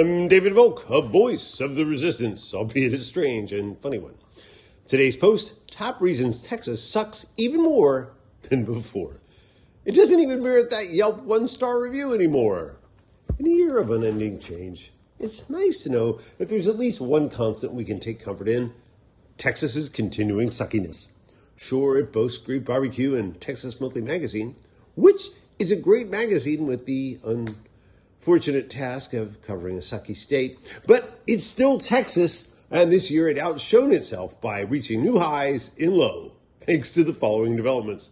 I'm David Volk, a voice of the resistance, albeit a strange and funny one. Today's post, top reasons Texas sucks even more than before. It doesn't even merit that Yelp one-star review anymore. In a year of unending change, it's nice to know that there's at least one constant we can take comfort in: Texas's continuing suckiness. Sure, it boasts great barbecue and Texas Monthly Magazine, which is a great magazine with the unfortunate task of covering a sucky state, but it's still Texas, and this year it outshone itself by reaching new highs in low, thanks to the following developments.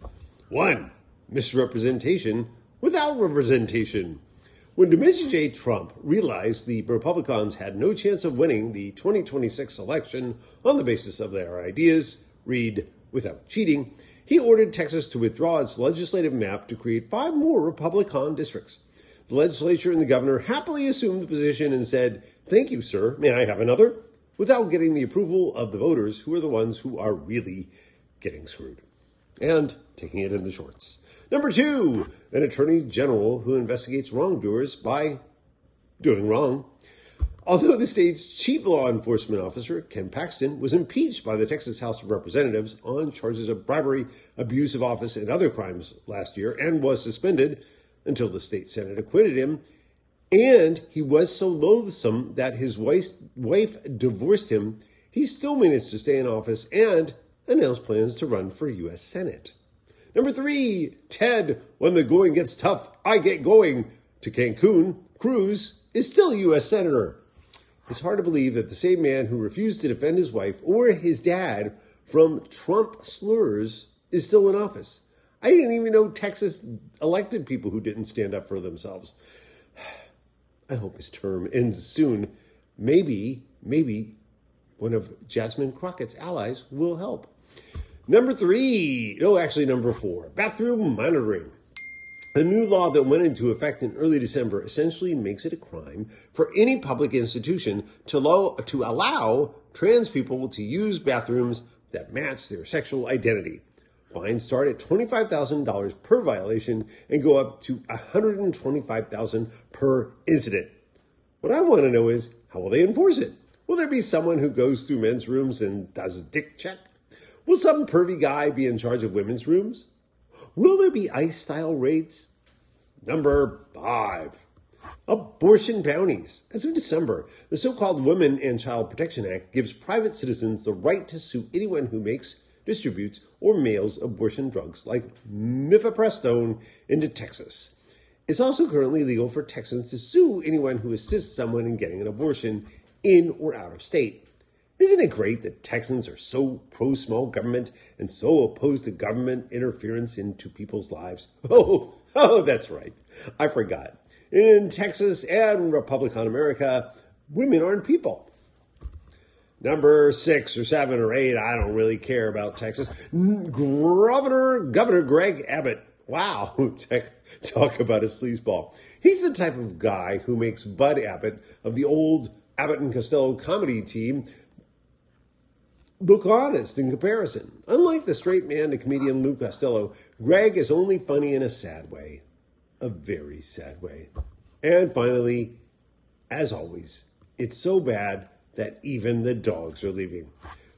1. Misrepresentation without representation. When Donald J. Trump realized the Republicans had no chance of winning the 2026 election on the basis of their ideas, read, without cheating, he ordered Texas to withdraw its legislative map to create 5 more Republican districts. The legislature and the governor happily assumed the position and said, "Thank you, sir. May I have another?" without getting the approval of the voters, who are the ones who are really getting screwed. And taking it in the shorts. Number 2, an attorney general who investigates wrongdoers by doing wrong. Although the state's chief law enforcement officer, Ken Paxton, was impeached by the Texas House of Representatives on charges of bribery, abuse of office, and other crimes last year, and was suspended until the state Senate acquitted him, and he was so loathsome that his wife divorced him, he still managed to stay in office and announced plans to run for U.S. Senate. Number 3, Ted, when the going gets tough, I get going to Cancun. Cruz is still a U.S. Senator. It's hard to believe that the same man who refused to defend his wife or his dad from Trump slurs is still in office. I didn't even know Texas elected people who didn't stand up for themselves. I hope his term ends soon. Maybe one of Jasmine Crockett's allies will help. Number 4, bathroom monitoring. The new law that went into effect in early December essentially makes it a crime for any public institution to allow trans people to use bathrooms that match their sexual identity. Fines start at $25,000 per violation and go up to $125,000 per incident. What I want to know is, how will they enforce it? Will there be someone who goes through men's rooms and does a dick check? Will some pervy guy be in charge of women's rooms? Will there be ICE-style raids? Number 5, abortion bounties. As of December, the so-called Women and Child Protection Act gives private citizens the right to sue anyone who makes, distributes, or mails abortion drugs like mifepristone into Texas. It's also currently legal for Texans to sue anyone who assists someone in getting an abortion in or out of state. Isn't it great that Texans are so pro-small government and so opposed to government interference into people's lives? Oh, that's right. I forgot. In Texas and Republican America, women aren't people. Number 6 or 7 or 8, I don't really care about Texas. Governor Greg Abbott. Wow, talk about a sleazeball. He's the type of guy who makes Bud Abbott of the old Abbott and Costello comedy team look honest in comparison. Unlike the straight man to comedian Lou Costello, Greg is only funny in a sad way. A very sad way. And finally, as always, it's so bad that even the dogs are leaving.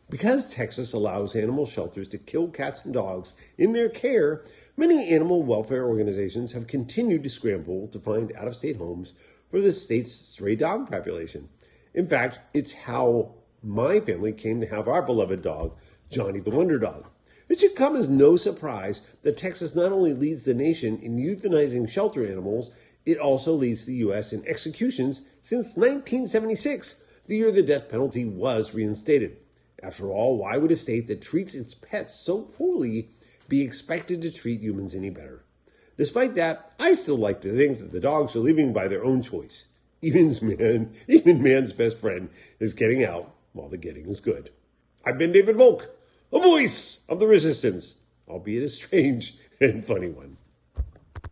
Because Texas allows animal shelters to kill cats and dogs in their care, many animal welfare organizations have continued to scramble to find out-of-state homes for the state's stray dog population. In fact, it's how my family came to have our beloved dog, Johnny the Wonder Dog. It should come as no surprise that Texas not only leads the nation in euthanizing shelter animals, it also leads the U.S. in executions since 1976, the year the death penalty was reinstated. After all, why would a state that treats its pets so poorly be expected to treat humans any better? Despite that, I still like to think that the dogs are leaving by their own choice. Even man's best friend is getting out while the getting is good. I've been David Volk, a voice of the resistance, albeit a strange and funny one.